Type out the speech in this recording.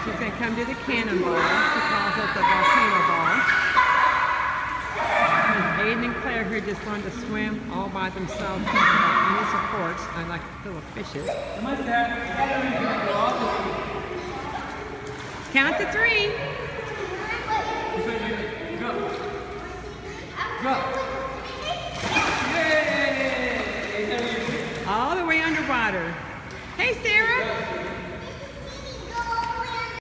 She's going to come do the cannonball. She calls it the volcano ball. And Aiden and Claire here just wanted to swim all by themselves without any supports. I like little fishes. Come on, Sarah. Count to 3. Go. Go. Yay! All the way underwater. Hey, Sarah.